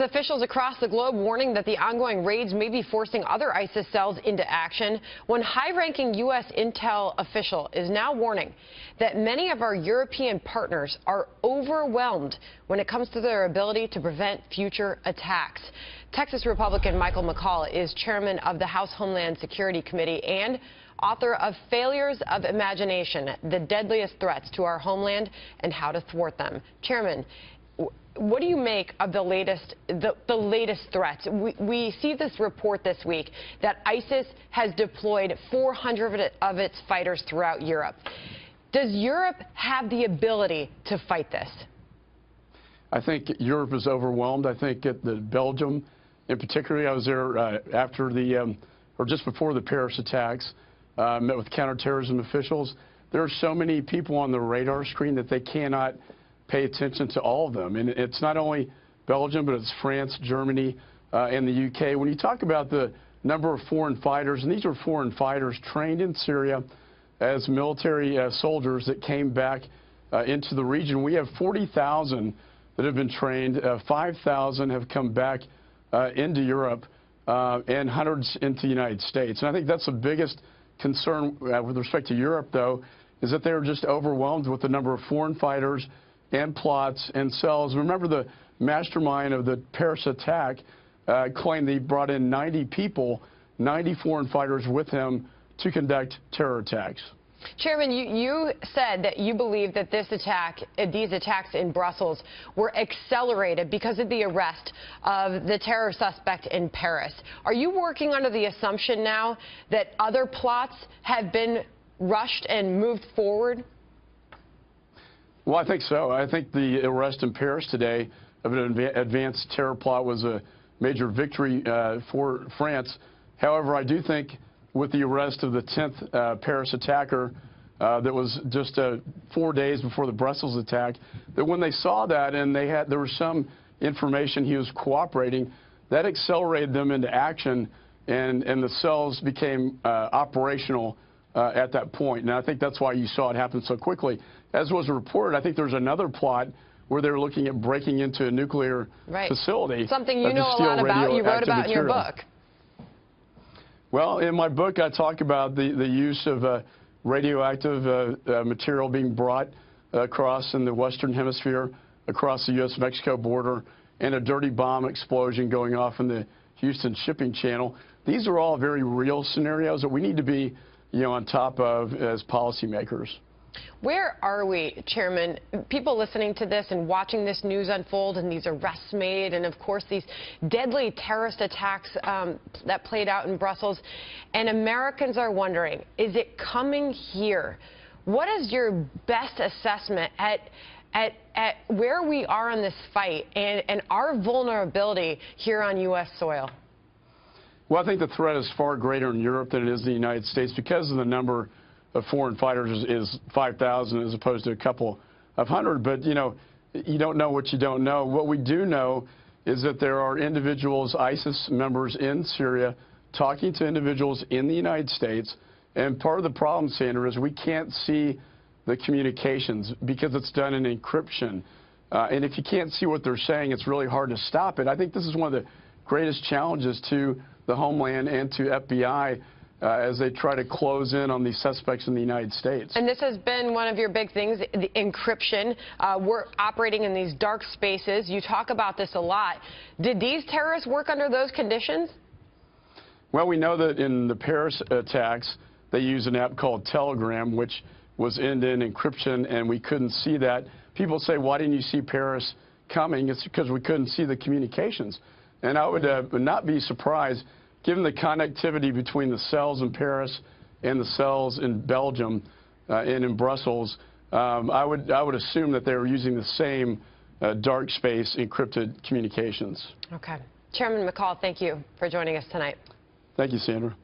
officials across the globe warning that the ongoing raids may be forcing other ISIS cells into action. One high-ranking U.S. intel official is now warning that many of our European partners are overwhelmed when it comes to their ability to prevent future attacks. Texas Republican McCaul is chairman of the House Homeland Security Committee and author of Failures of Imagination, the Deadliest Threats to Our Homeland and How to Thwart Them. Chairman, what do you make of the latest threats? We see this report this week that ISIS has deployed 400 of its fighters throughout Europe. Does Europe have the ability to fight this? I think Europe is overwhelmed. I think at Belgium, in particular, I was there after or just before the Paris attacks, met with counterterrorism officials. There are so many people on the radar screen that they cannot pay attention to all of them. And it's not only Belgium, but it's France, Germany, and the UK. When you talk about the number of foreign fighters, and these are foreign fighters trained in Syria as military soldiers that came back into the region, we have 40,000 that have been trained, 5,000 have come back into Europe, and hundreds into the United States. And I think that's the biggest concern with respect to Europe, though, is that they're just overwhelmed with the number of foreign fighters and plots and cells. Remember, the mastermind of the Paris attack claimed he brought in 90 people, 90 foreign fighters with him to conduct terror attacks. Chairman, you said that you believe that these attacks in Brussels were accelerated because of the arrest of the terror suspect in Paris. Are you working under the assumption now that other plots have been rushed and moved forward? Well, I think so. I think the arrest in Paris today of an advanced terror plot was a major victory for France. However, I do think with the arrest of the 10th Paris attacker that was just 4 days before the Brussels attack, that when they saw that and there was some information he was cooperating, that accelerated them into action, and the cells became operational at that point. And I think that's why you saw it happen so quickly. As was reported, I think there's another plot where they're looking at breaking into a nuclear facility. Something you know a lot about, you wrote about in your book. Well, in my book, I talk about the use of radioactive material being brought across in the Western Hemisphere, across the U.S.-Mexico border, and a dirty bomb explosion going off in the Houston shipping channel. These are all very real scenarios that we need to be, on top of as policymakers. Where are we, Chairman? People listening to this and watching this news unfold and these arrests made and, of course, these deadly terrorist attacks that played out in Brussels, and Americans are wondering, is it coming here? What is your best assessment at where we are in this fight and our vulnerability here on U.S. soil? Well, I think the threat is far greater in Europe than it is in the United States because of the number of foreign fighters is 5,000 as opposed to a couple of hundred. But, you don't know what you don't know. What we do know is that there are individuals, ISIS members in Syria, talking to individuals in the United States. And part of the problem, Sandra, is we can't see the communications because it's done in encryption. And if you can't see what they're saying, it's really hard to stop it. I think this is one of the greatest challenges to the Homeland and to FBI as they try to close in on these suspects in the United States. And this has been one of your big things, the encryption. We're operating in these dark spaces. You talk about this a lot. Did these terrorists work under those conditions? Well, we know that in the Paris attacks, they used an app called Telegram, which was end-to-end encryption, and we couldn't see that. People say, why didn't you see Paris coming? It's because we couldn't see the communications. And I would not be surprised, given the connectivity between the cells in Paris and the cells in Belgium and in Brussels, I would assume that they were using the same dark space encrypted communications. Okay. Chairman McCaul, thank you for joining us tonight. Thank you, Sandra.